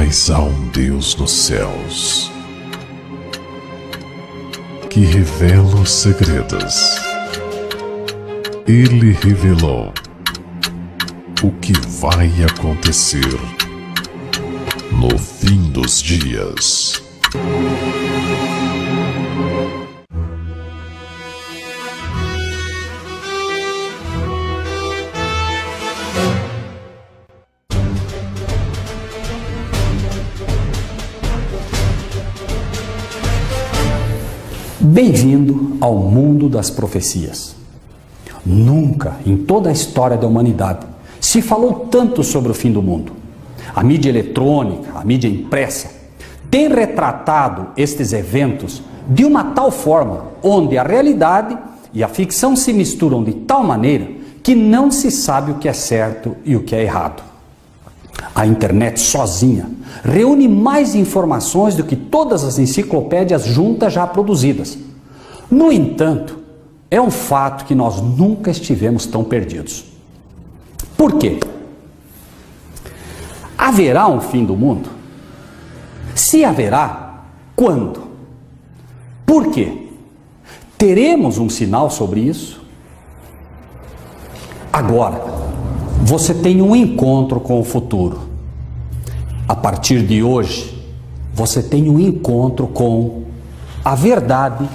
Mas há um Deus nos céus que revela os segredos. Ele revelou o que vai acontecer no fim dos dias. Bem-vindo ao mundo das profecias. Nunca, em toda a história da humanidade, se falou tanto sobre o fim do mundo. A mídia eletrônica, a mídia impressa, tem retratado estes eventos de uma tal forma onde a realidade e a ficção se misturam de tal maneira que não se sabe o que é certo e o que é errado. A internet sozinha reúne mais informações do que todas as enciclopédias juntas já produzidas. No entanto, é um fato que nós nunca estivemos tão perdidos. Por quê? Haverá um fim do mundo? Se haverá, quando? Por quê? Teremos um sinal sobre isso? Agora, você tem um encontro com o futuro. A partir de hoje, você tem um encontro com a verdade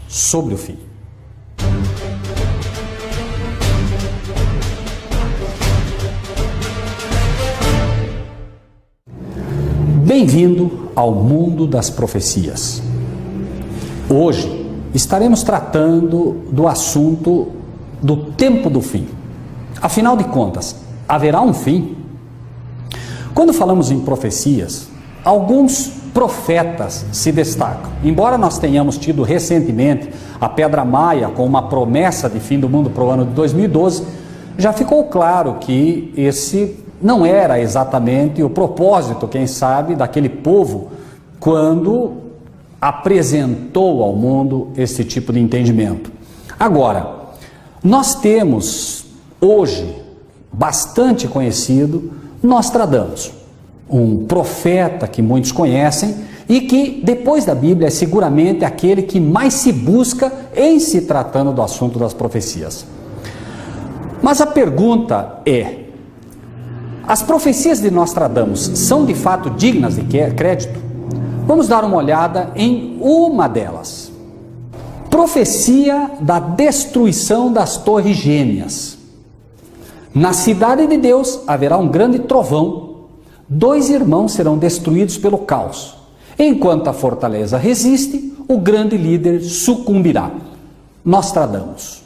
sobre o fim. Bem-vindo ao mundo das profecias. Hoje estaremos tratando do assunto do tempo do fim. Afinal de contas, haverá um fim? Quando falamos em profecias, alguns profetas se destacam. Embora nós tenhamos tido recentemente a Pedra Maia com uma promessa de fim do mundo para o ano de 2012, já ficou claro que esse não era exatamente o propósito, quem sabe, daquele povo quando apresentou ao mundo esse tipo de entendimento. Agora, nós temos hoje bastante conhecido Nostradamus, um profeta que muitos conhecem e que depois da Bíblia é seguramente aquele que mais se busca em se tratando do assunto das profecias. Mas a pergunta é: as profecias de Nostradamus são de fato dignas de crédito? Vamos dar uma olhada em uma delas. Profecia da destruição das Torres Gêmeas. Na cidade de Deus haverá um grande trovão, 2 irmãos serão destruídos pelo caos. Enquanto a fortaleza resiste, o grande líder sucumbirá. Nostradamus.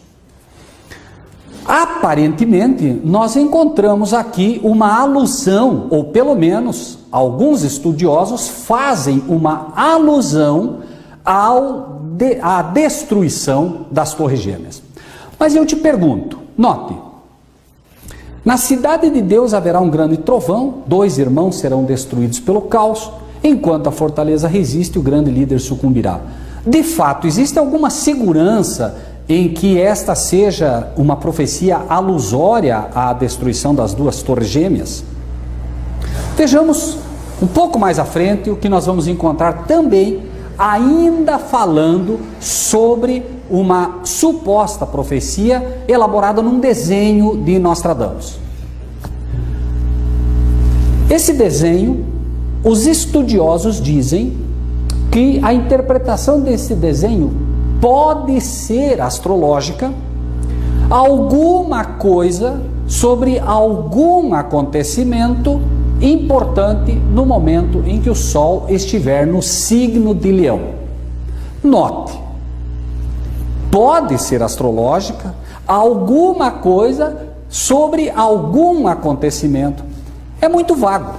Aparentemente, nós encontramos aqui uma alusão, ou pelo menos alguns estudiosos fazem uma alusão à destruição das Torres Gêmeas. Mas eu te pergunto, note, na cidade de Deus haverá um grande trovão, 2 irmãos serão destruídos pelo caos, enquanto a fortaleza resiste, o grande líder sucumbirá. De fato, existe alguma segurança em que esta seja uma profecia alusória à destruição das 2 Torres Gêmeas? Vejamos um pouco mais à frente o que nós vamos encontrar também, ainda falando sobre uma suposta profecia elaborada num desenho de Nostradamus. Esse desenho, os estudiosos dizem que a interpretação desse desenho pode ser astrológica, alguma coisa sobre algum acontecimento importante no momento em que o Sol estiver no signo de Leão. Note, pode ser astrológica, alguma coisa sobre algum acontecimento. É muito vago.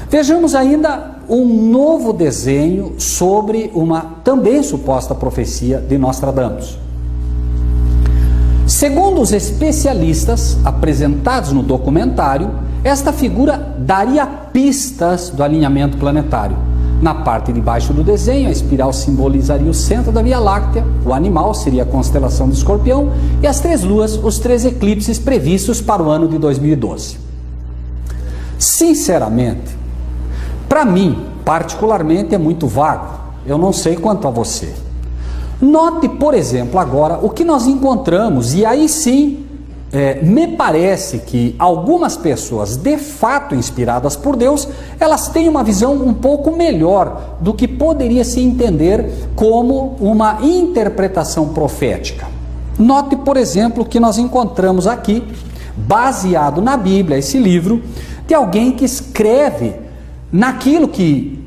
Vejamos ainda um novo desenho sobre uma também suposta profecia de Nostradamus. Segundo os especialistas apresentados no documentário, esta figura daria pistas do alinhamento planetário. Na parte de baixo do desenho, a espiral simbolizaria o centro da Via Láctea, o animal seria a constelação de Escorpião e as 3 luas, os 3 eclipses previstos para o ano de 2012. Sinceramente, para mim, particularmente, é muito vago. Eu não sei quanto a você. Note, por exemplo, agora o que nós encontramos, e aí sim, me parece que algumas pessoas, de fato inspiradas por Deus, elas têm uma visão um pouco melhor do que poderia se entender como uma interpretação profética. Note, por exemplo, que nós encontramos aqui, baseado na Bíblia, esse livro, de alguém que escreve naquilo que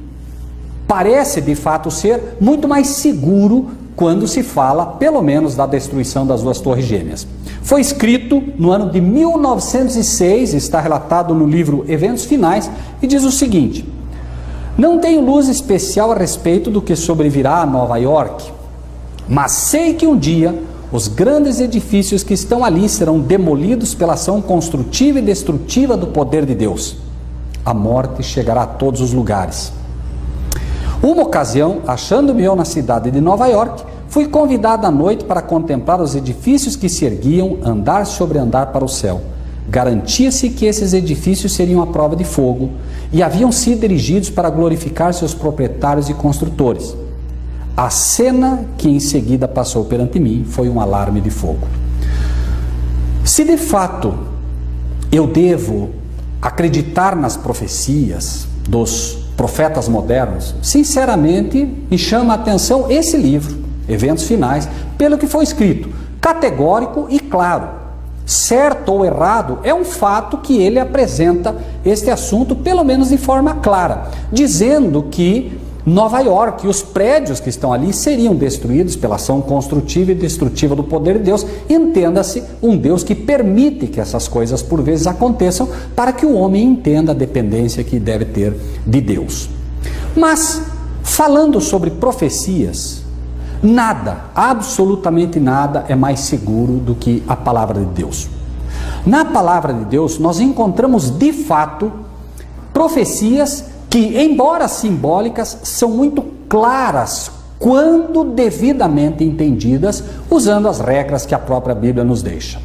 parece de fato ser muito mais seguro quando se fala, pelo menos, da destruição das duas torres gêmeas. Foi escrito no ano de 1906, está relatado no livro Eventos Finais, e diz o seguinte: não tenho luz especial a respeito do que sobrevirá a Nova York, mas sei que um dia os grandes edifícios que estão ali serão demolidos pela ação construtiva e destrutiva do poder de Deus. A morte chegará a todos os lugares. Uma ocasião, achando-me eu na cidade de Nova York, fui convidado à noite para contemplar os edifícios que se erguiam andar sobre andar para o céu. Garantia-se que esses edifícios seriam à prova de fogo e haviam sido erigidos para glorificar seus proprietários e construtores. A cena que em seguida passou perante mim foi um alarme de fogo. Se de fato eu devo acreditar nas profecias dos profetas modernos, sinceramente me chama a atenção esse livro, Eventos Finais, pelo que foi escrito, categórico e claro. Certo ou errado, é um fato que ele apresenta este assunto, pelo menos de forma clara, dizendo que Nova York e os prédios que estão ali seriam destruídos pela ação construtiva e destrutiva do poder de Deus. Entenda-se, um Deus que permite que essas coisas por vezes aconteçam para que o homem entenda a dependência que deve ter de Deus. Mas, falando sobre profecias, nada, absolutamente nada é mais seguro do que a palavra de Deus. Na palavra de Deus nós encontramos de fato profecias que, embora simbólicas, são muito claras quando devidamente entendidas, usando as regras que a própria Bíblia nos deixa.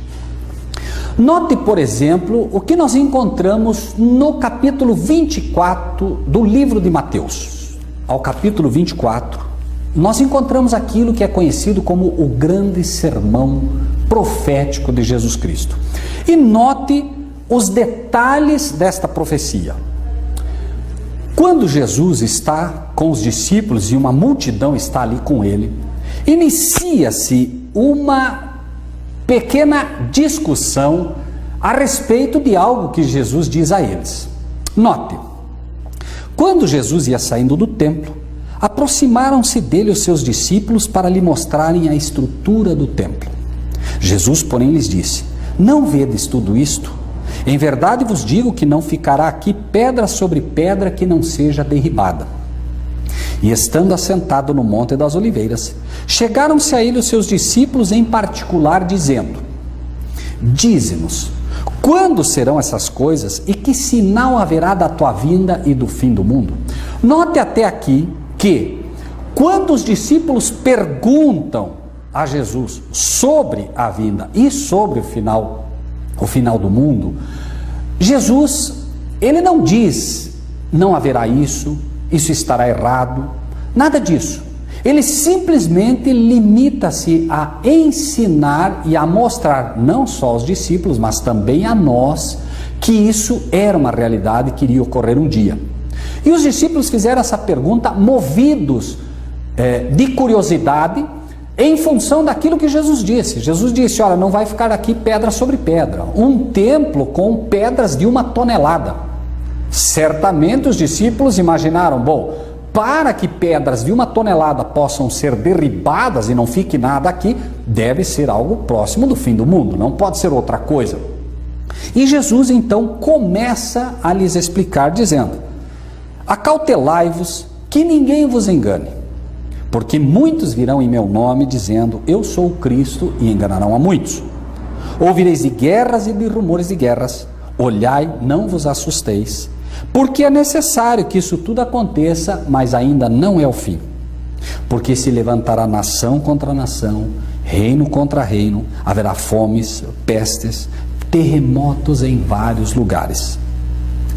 Note, por exemplo, o que nós encontramos no capítulo 24 do livro de Mateus. Ao capítulo 24, nós encontramos aquilo que é conhecido como o grande sermão profético de Jesus Cristo. E note os detalhes desta profecia. Quando Jesus está com os discípulos e uma multidão está ali com ele, inicia-se uma pequena discussão a respeito de algo que Jesus diz a eles. Note, quando Jesus ia saindo do templo, aproximaram-se dele os seus discípulos para lhe mostrarem a estrutura do templo. Jesus, porém, lhes disse: não vedes tudo isto? Em verdade vos digo que não ficará aqui pedra sobre pedra que não seja derribada. E estando assentado no Monte das Oliveiras, chegaram-se a ele os seus discípulos em particular, dizendo: dize-nos, quando serão essas coisas e que sinal haverá da tua vinda e do fim do mundo? Note até aqui que, quando os discípulos perguntam a Jesus sobre a vinda e sobre o final do mundo, Jesus, ele não diz, não haverá isso estará errado, nada disso. Ele simplesmente limita-se a ensinar e a mostrar, não só aos discípulos, mas também a nós, que isso era uma realidade que iria ocorrer um dia. E os discípulos fizeram essa pergunta movidos de curiosidade, em função daquilo que Jesus disse. Jesus disse: olha, não vai ficar aqui pedra sobre pedra. Um templo com pedras de 1 tonelada. Certamente os discípulos imaginaram, bom, para que pedras de 1 tonelada possam ser derribadas e não fique nada aqui, deve ser algo próximo do fim do mundo, não pode ser outra coisa. E Jesus então começa a lhes explicar dizendo: acautelai-vos que ninguém vos engane, porque muitos virão em meu nome dizendo: eu sou o Cristo, e enganarão a muitos. Ouvireis de guerras e de rumores de guerras. Olhai, não vos assusteis, porque é necessário que isso tudo aconteça, mas ainda não é o fim. Porque se levantará nação contra nação, reino contra reino, haverá fomes, pestes, terremotos em vários lugares.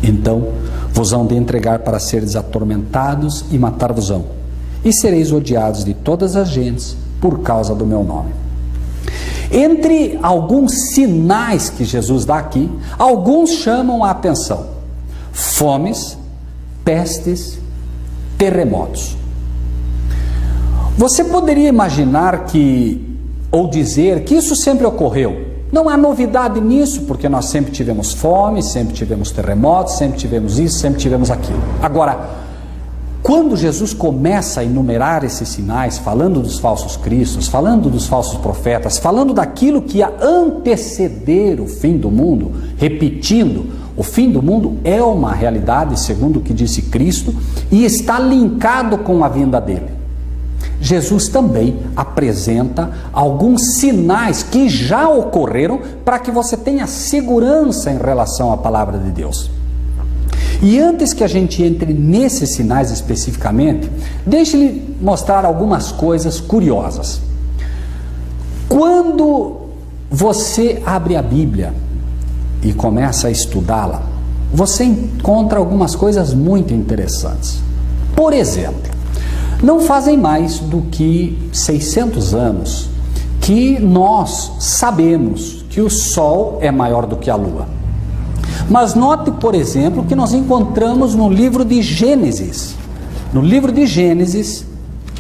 Então Vos hão de entregar para seres atormentados e matar-vos-ão, e sereis odiados de todas as gentes por causa do meu nome. Entre alguns sinais que Jesus dá aqui, alguns chamam a atenção: fomes, pestes, terremotos. Você poderia imaginar ou dizer que isso sempre ocorreu. Não há novidade nisso, porque nós sempre tivemos fome, sempre tivemos terremotos, sempre tivemos isso, sempre tivemos aquilo. Agora, quando Jesus começa a enumerar esses sinais, falando dos falsos cristos, falando dos falsos profetas, falando daquilo que ia anteceder o fim do mundo, repetindo, o fim do mundo é uma realidade, segundo o que disse Cristo, e está linkado com a vinda dele. Jesus também apresenta alguns sinais que já ocorreram para que você tenha segurança em relação à palavra de Deus. E antes que a gente entre nesses sinais especificamente, deixe-lhe mostrar algumas coisas curiosas. Quando você abre a Bíblia e começa a estudá-la, você encontra algumas coisas muito interessantes. Por exemplo, não fazem mais do que 600 anos que nós sabemos que o Sol é maior do que a Lua. Mas note, por exemplo, que nós encontramos no livro de Gênesis,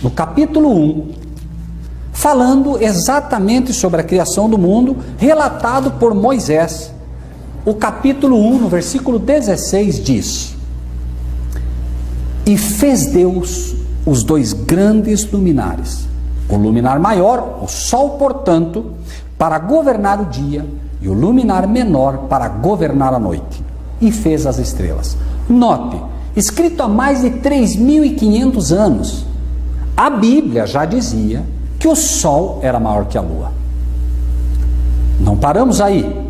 no capítulo 1, falando exatamente sobre a criação do mundo, relatado por Moisés. O capítulo 1, no versículo 16, diz: E fez Deus os dois grandes luminares, o luminar maior, o sol, portanto, para governar o dia, e o luminar menor para governar a noite, e fez as estrelas. Note, escrito há mais de 3.500 anos, a Bíblia já dizia que o sol era maior que a lua. Não paramos aí.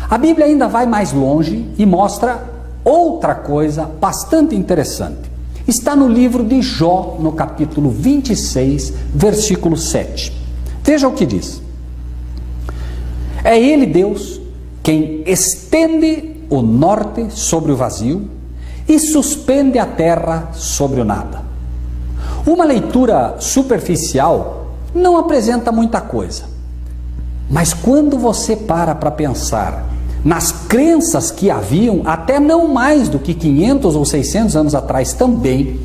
A Bíblia ainda vai mais longe e mostra outra coisa bastante interessante. Está no livro de Jó, no capítulo 26, versículo 7. Veja o que diz: É Ele, Deus, quem estende o norte sobre o vazio e suspende a terra sobre o nada. Uma leitura superficial não apresenta muita coisa, mas quando você para pensar nas crenças que haviam até não mais do que 500 ou 600 anos atrás também,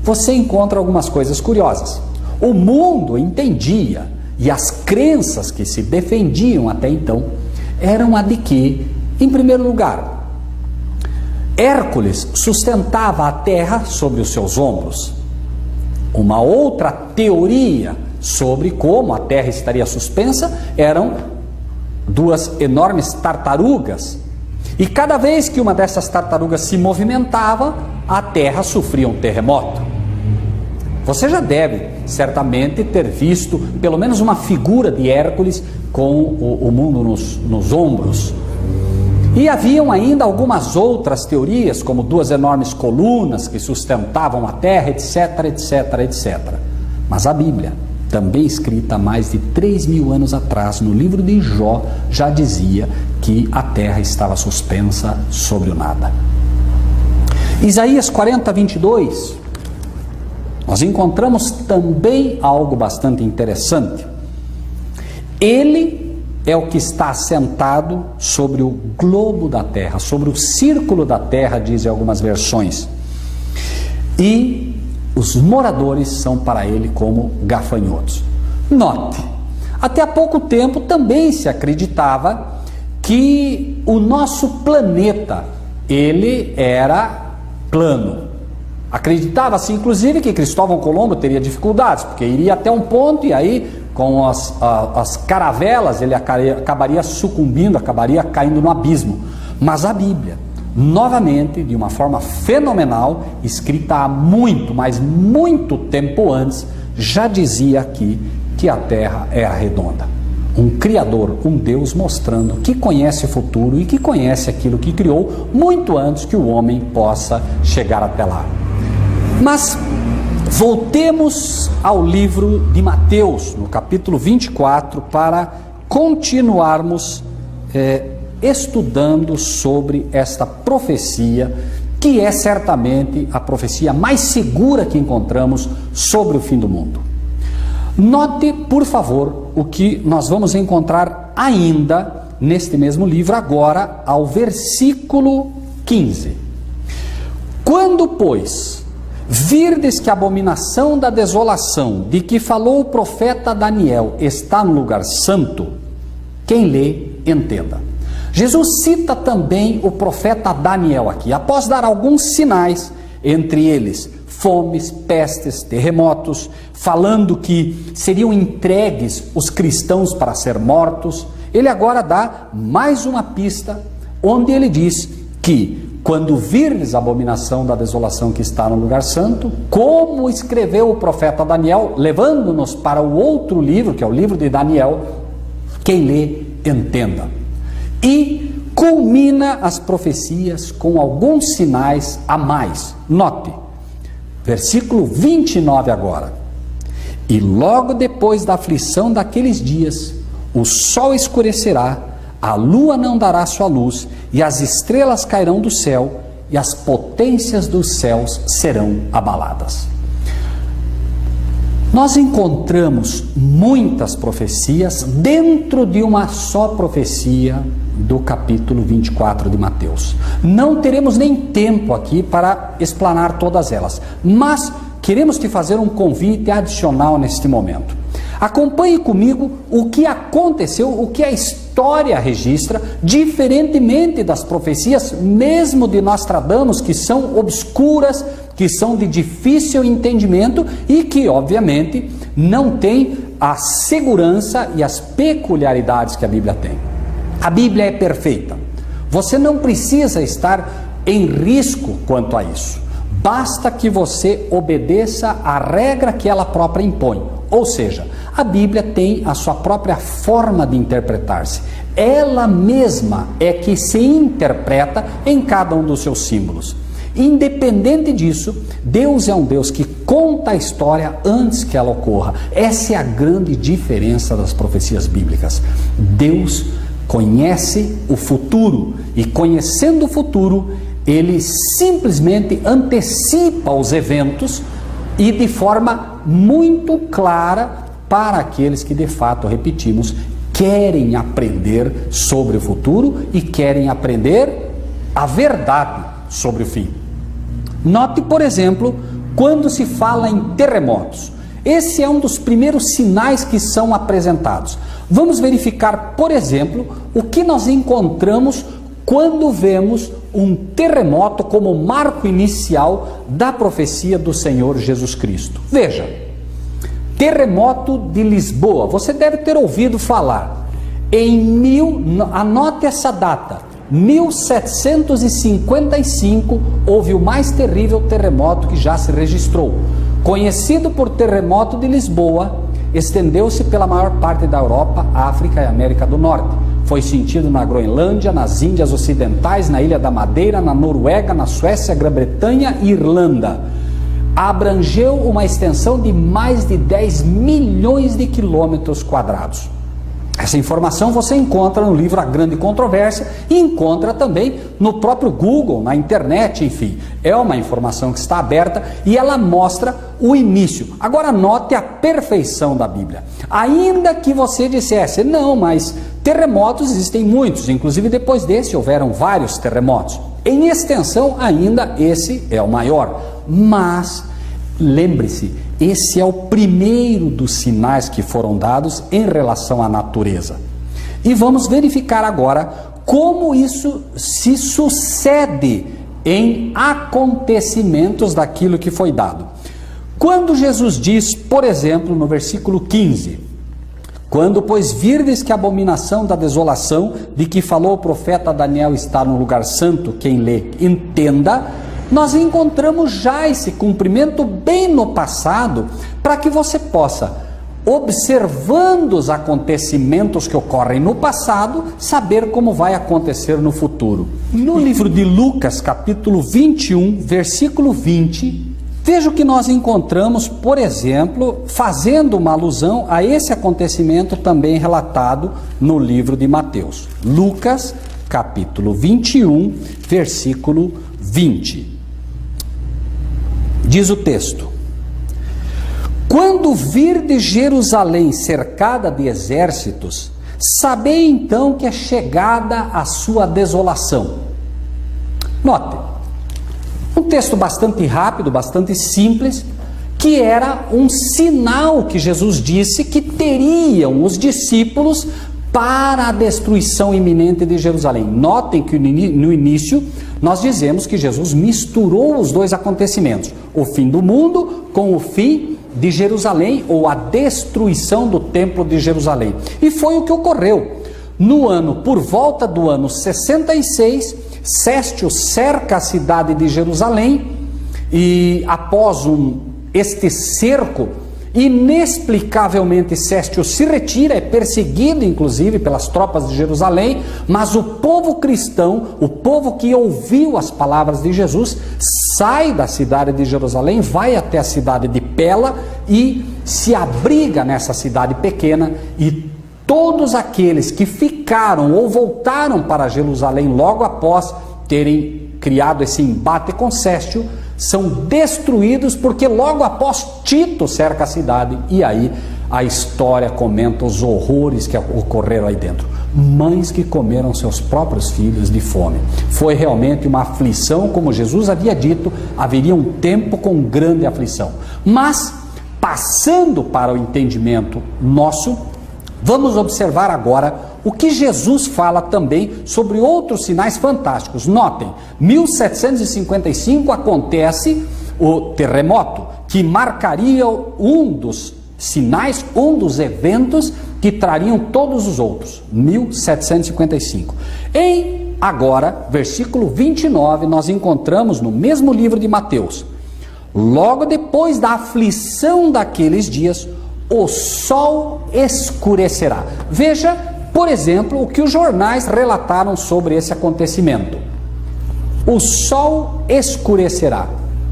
você encontra algumas coisas curiosas. O mundo entendia, e as crenças que se defendiam até então, eram a de que, em primeiro lugar, Hércules sustentava a terra sobre os seus ombros. Uma outra teoria sobre como a terra estaria suspensa eram duas enormes tartarugas, e cada vez que uma dessas tartarugas se movimentava, a terra sofria um terremoto. Você já deve certamente ter visto pelo menos uma figura de Hércules com o mundo nos ombros. E haviam ainda algumas outras teorias, como duas enormes colunas que sustentavam a terra, etc, etc, etc. Mas a Bíblia, também escrita há mais de 3.000 anos atrás, no livro de Jó, já dizia que a terra estava suspensa sobre o nada. Isaías 40, 22, nós encontramos também algo bastante interessante. Ele é o que está assentado sobre o globo da terra, sobre o círculo da terra, dizem algumas versões. E os moradores são para ele como gafanhotos. Note, até há pouco tempo também se acreditava que o nosso planeta, ele era plano. Acreditava-se inclusive que Cristóvão Colombo teria dificuldades, porque iria até um ponto e aí com as caravelas ele acabaria sucumbindo, acabaria caindo no abismo. Mas a Bíblia, novamente, de uma forma fenomenal, escrita há muito, mas muito tempo antes, já dizia aqui que a Terra era redonda. Um Criador, um Deus mostrando que conhece o futuro e que conhece aquilo que criou muito antes que o homem possa chegar até lá. Mas voltemos ao livro de Mateus, no capítulo 24, para continuarmos estudando sobre esta profecia que é certamente a profecia mais segura que encontramos sobre o fim do mundo. Note, por favor, o que nós vamos encontrar ainda neste mesmo livro, agora ao versículo 15. Quando, pois, virdes que a abominação da desolação de que falou o profeta Daniel está no lugar santo, quem lê, entenda. Jesus cita também o profeta Daniel aqui, após dar alguns sinais, entre eles fomes, pestes, terremotos, falando que seriam entregues os cristãos para ser mortos. Ele agora dá mais uma pista, onde ele diz que quando virdes a abominação da desolação que está no lugar santo, como escreveu o profeta Daniel, levando-nos para o outro livro, que é o livro de Daniel, quem lê, entenda. E culmina as profecias com alguns sinais a mais. Note, versículo 29 agora. E logo depois da aflição daqueles dias, o sol escurecerá, a lua não dará sua luz, e as estrelas cairão do céu, e as potências dos céus serão abaladas. Nós encontramos muitas profecias dentro de uma só profecia do capítulo 24 de Mateus. Não teremos nem tempo aqui para explanar todas elas, mas queremos te fazer um convite adicional neste momento. Acompanhe comigo o que aconteceu, o que a história registra, diferentemente das profecias, mesmo de Nostradamus, que são obscuras, que são de difícil entendimento e que, obviamente, não têm a segurança e as peculiaridades que a Bíblia tem. A Bíblia é perfeita. Você não precisa estar em risco quanto a isso. Basta que você obedeça à regra que ela própria impõe. Ou seja, a Bíblia tem a sua própria forma de interpretar-se. Ela mesma é que se interpreta em cada um dos seus símbolos. Independente disso, Deus é um Deus que conta a história antes que ela ocorra. Essa é a grande diferença das profecias bíblicas. Deus conhece o futuro e, conhecendo o futuro, ele simplesmente antecipa os eventos e de forma muito clara para aqueles que de fato, repetimos, querem aprender sobre o futuro e querem aprender a verdade sobre o fim. Note, por exemplo, quando se fala em terremotos. Esse é um dos primeiros sinais que são apresentados. Vamos verificar, por exemplo, o que nós encontramos quando vemos um terremoto como marco inicial da profecia do Senhor Jesus Cristo. Veja, terremoto de Lisboa, você deve ter ouvido falar. Anote essa data, 1755, houve o mais terrível terremoto que já se registrou. Conhecido por terremoto de Lisboa, estendeu-se pela maior parte da Europa, África e América do Norte. Foi sentido na Groenlândia, nas Índias Ocidentais, na Ilha da Madeira, na Noruega, na Suécia, Grã-Bretanha e Irlanda. Abrangeu uma extensão de mais de 10 milhões de quilômetros quadrados. Essa informação você encontra no livro A Grande Controvérsia e encontra também no próprio Google, na internet, enfim. É uma informação que está aberta e ela mostra o início. Agora note a perfeição da Bíblia. Ainda que você dissesse, não, mas terremotos existem muitos, inclusive depois desse houveram vários terremotos. Em extensão ainda esse é o maior, mas lembre-se, esse é o primeiro dos sinais que foram dados em relação à natureza. E vamos verificar agora como isso se sucede em acontecimentos daquilo que foi dado. Quando Jesus diz, por exemplo, no versículo 15, quando, pois, virdes que a abominação da desolação de que falou o profeta Daniel está no lugar santo, quem lê, entenda, nós encontramos já esse cumprimento bem no passado, para que você possa, observando os acontecimentos que ocorrem no passado, saber como vai acontecer no futuro. No livro de Lucas, capítulo 21, versículo 20, veja o que nós encontramos, por exemplo, fazendo uma alusão a esse acontecimento também relatado no livro de Mateus. Lucas, capítulo 21, versículo 20. Diz o texto: quando virdes Jerusalém cercada de exércitos, sabei então que é chegada a sua desolação. Note, um texto bastante rápido, bastante simples, que era um sinal que Jesus disse que teriam os discípulos para a destruição iminente de Jerusalém. Notem que no início nós dizemos que Jesus misturou os dois acontecimentos, o fim do mundo com o fim de Jerusalém, ou a destruição do templo de Jerusalém. E foi o que ocorreu. Por volta do ano 66, Céstio cerca a cidade de Jerusalém e após este cerco, inexplicavelmente Céstio se retira, é perseguido inclusive pelas tropas de Jerusalém, mas o povo cristão, o povo que ouviu as palavras de Jesus, sai da cidade de Jerusalém, vai até a cidade de Pela e se abriga nessa cidade pequena, e todos aqueles que ficaram ou voltaram para Jerusalém logo após terem criado esse embate com Céstio, são destruídos, porque logo após Tito cerca a cidade, e aí a história comenta os horrores que ocorreram aí dentro. Mães que comeram seus próprios filhos de fome. Foi realmente uma aflição, como Jesus havia dito, haveria um tempo com grande aflição. Mas, passando para o entendimento nosso, vamos observar agora o que Jesus fala também sobre outros sinais fantásticos. Notem, 1755 acontece o terremoto, que marcaria um dos sinais, um dos eventos que trariam todos os outros. 1755. Em agora, versículo 29, nós encontramos no mesmo livro de Mateus: logo depois da aflição daqueles dias, o sol escurecerá. Veja, por exemplo, o que os jornais relataram sobre esse acontecimento. O sol escurecerá.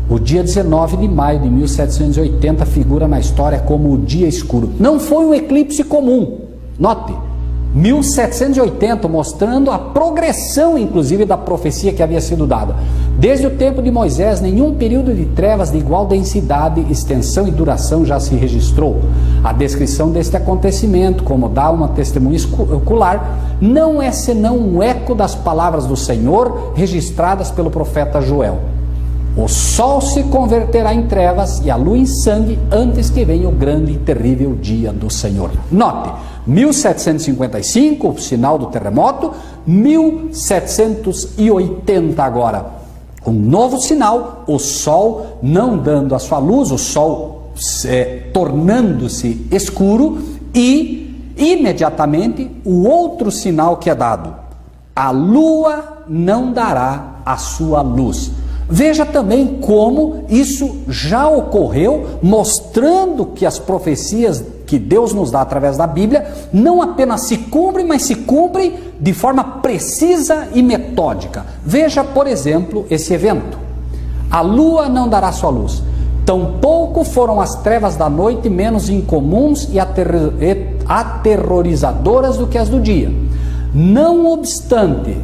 O dia 19 de maio de 1780 figura na história como o dia escuro. Não foi um eclipse comum. Note, 1780, mostrando a progressão, inclusive, da profecia que havia sido dada. Desde o tempo de Moisés, nenhum período de trevas de igual densidade, extensão e duração já se registrou. A descrição deste acontecimento, como dá uma testemunha ocular, não é senão um eco das palavras do Senhor registradas pelo profeta Joel. O sol se converterá em trevas e a lua em sangue antes que venha o grande e terrível dia do Senhor. Note, 1755, o sinal do terremoto, 1780 agora, um novo sinal, o sol não dando a sua luz, o sol tornando-se escuro, e imediatamente o outro sinal que é dado: a lua não dará a sua luz. Veja também como isso já ocorreu, mostrando que as profecias que Deus nos dá através da Bíblia não apenas se cumprem, mas se cumprem de forma precisa e metódica. Veja, por exemplo, esse evento: a lua não dará sua luz, tampouco foram as trevas da noite menos incomuns e aterrorizadoras do que as do dia. Não obstante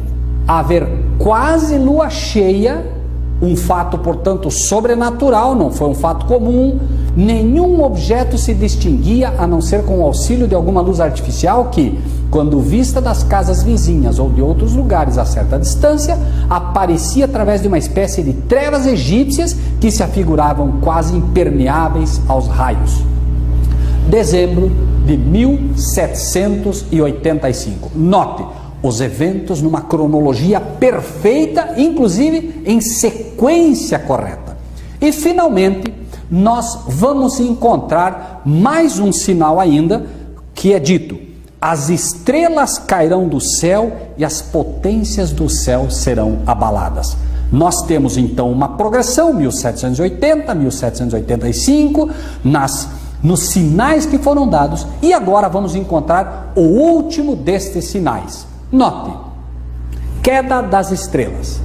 haver quase lua cheia, um fato, portanto, sobrenatural, não foi um fato comum, nenhum objeto se distinguia a não ser com o auxílio de alguma luz artificial que, quando vista das casas vizinhas ou de outros lugares a certa distância, aparecia através de uma espécie de trevas egípcias que se afiguravam quase impermeáveis aos raios. Dezembro de 1785. Note os eventos numa cronologia perfeita, inclusive em sequência correta. E finalmente, nós vamos encontrar mais um sinal ainda, que é dito: as estrelas cairão do céu e as potências do céu serão abaladas. Nós temos então uma progressão, 1780, 1785, nos sinais que foram dados, e agora vamos encontrar o último destes sinais. Note, queda das estrelas.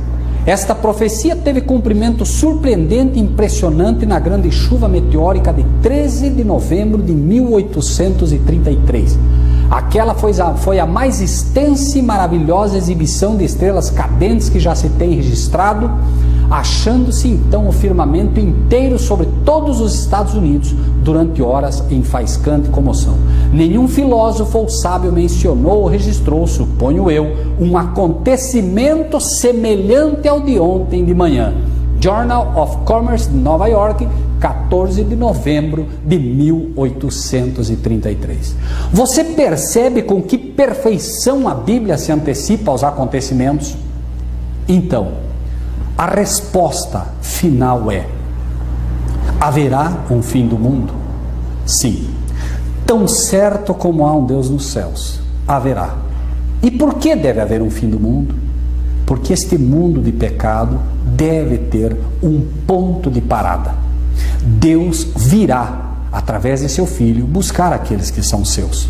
Esta profecia teve cumprimento surpreendente e impressionante na grande chuva meteórica de 13 de novembro de 1833. Aquela foi a mais extensa e maravilhosa exibição de estrelas cadentes que já se tem registrado, achando-se então o firmamento inteiro sobre todos os Estados Unidos durante horas em faiscante comoção. Nenhum filósofo ou sábio mencionou ou registrou, suponho eu, um acontecimento semelhante ao de ontem de manhã. Journal of Commerce de Nova York, 14 de novembro de 1833. Você percebe com que perfeição a Bíblia se antecipa aos acontecimentos? Então, a resposta final é: haverá um fim do mundo? Sim. Tão certo como há um Deus nos céus, haverá. E por que deve haver um fim do mundo? Porque este mundo de pecado deve ter um ponto de parada. Deus virá, através de seu Filho, buscar aqueles que são seus.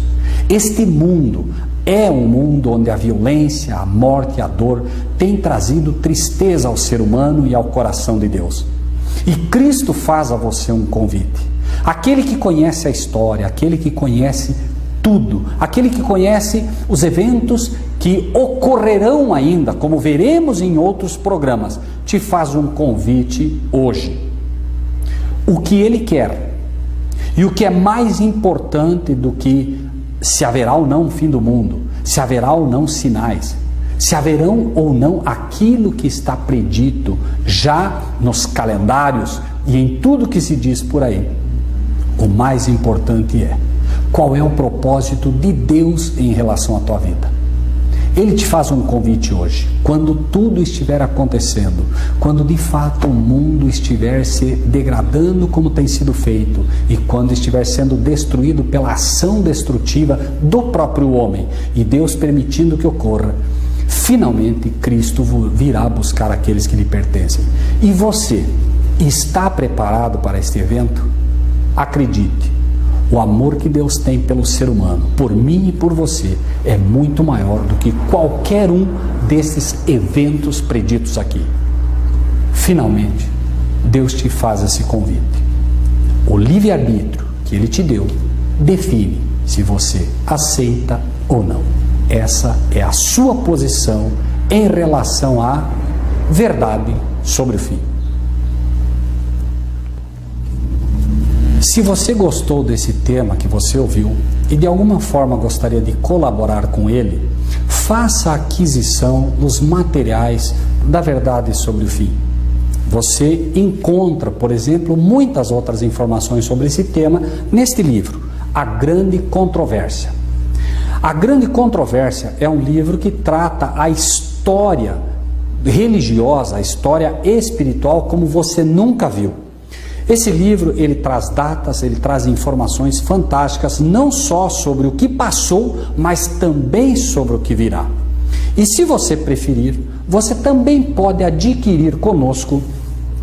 Este mundo é um mundo onde a violência, a morte e a dor têm trazido tristeza ao ser humano e ao coração de Deus. E Cristo faz a você um convite. Aquele que conhece a história, aquele que conhece tudo, aquele que conhece os eventos que ocorrerão ainda, como veremos em outros programas, te faz um convite hoje. O que ele quer, e o que é mais importante do que se haverá ou não o fim do mundo, se haverá ou não sinais, se haverão ou não aquilo que está predito já nos calendários e em tudo que se diz por aí, o mais importante é: qual é o propósito de Deus em relação à tua vida? Ele te faz um convite hoje, quando tudo estiver acontecendo, quando de fato o mundo estiver se degradando como tem sido feito, e quando estiver sendo destruído pela ação destrutiva do próprio homem, e Deus permitindo que ocorra, finalmente Cristo virá buscar aqueles que lhe pertencem. E você está preparado para este evento? Acredite, o amor que Deus tem pelo ser humano, por mim e por você, é muito maior do que qualquer um desses eventos preditos aqui. Finalmente, Deus te faz esse convite. O livre-arbítrio que Ele te deu define se você aceita ou não. Essa é a sua posição em relação à verdade sobre o fim. Se você gostou desse tema que você ouviu e de alguma forma gostaria de colaborar com ele, faça a aquisição dos materiais da verdade sobre o fim. Você encontra, por exemplo, muitas outras informações sobre esse tema neste livro, A Grande Controvérsia. A Grande Controvérsia é um livro que trata a história religiosa, a história espiritual como você nunca viu. Esse livro, ele traz datas, ele traz informações fantásticas, não só sobre o que passou, mas também sobre o que virá. E se você preferir, você também pode adquirir conosco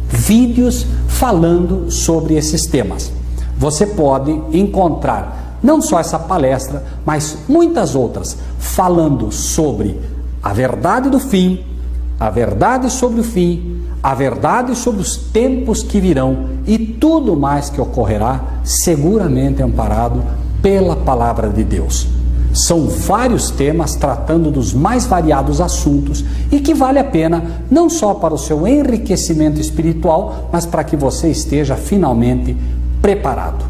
vídeos falando sobre esses temas. Você pode encontrar não só essa palestra, mas muitas outras, falando sobre a verdade do fim, a verdade sobre o fim, a verdade sobre os tempos que virão e tudo mais que ocorrerá, seguramente amparado pela palavra de Deus. São vários temas tratando dos mais variados assuntos e que vale a pena não só para o seu enriquecimento espiritual, mas para que você esteja finalmente preparado.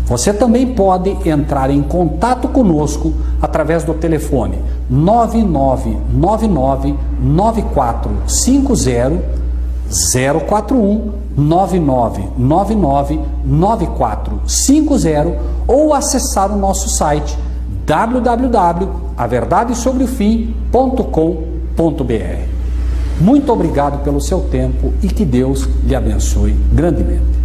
Você também pode entrar em contato conosco através do telefone 9999-9450 041 9999-9450 ou acessar o nosso site www.averdadesobrefim.com.br. Muito obrigado pelo seu tempo e que Deus lhe abençoe grandemente.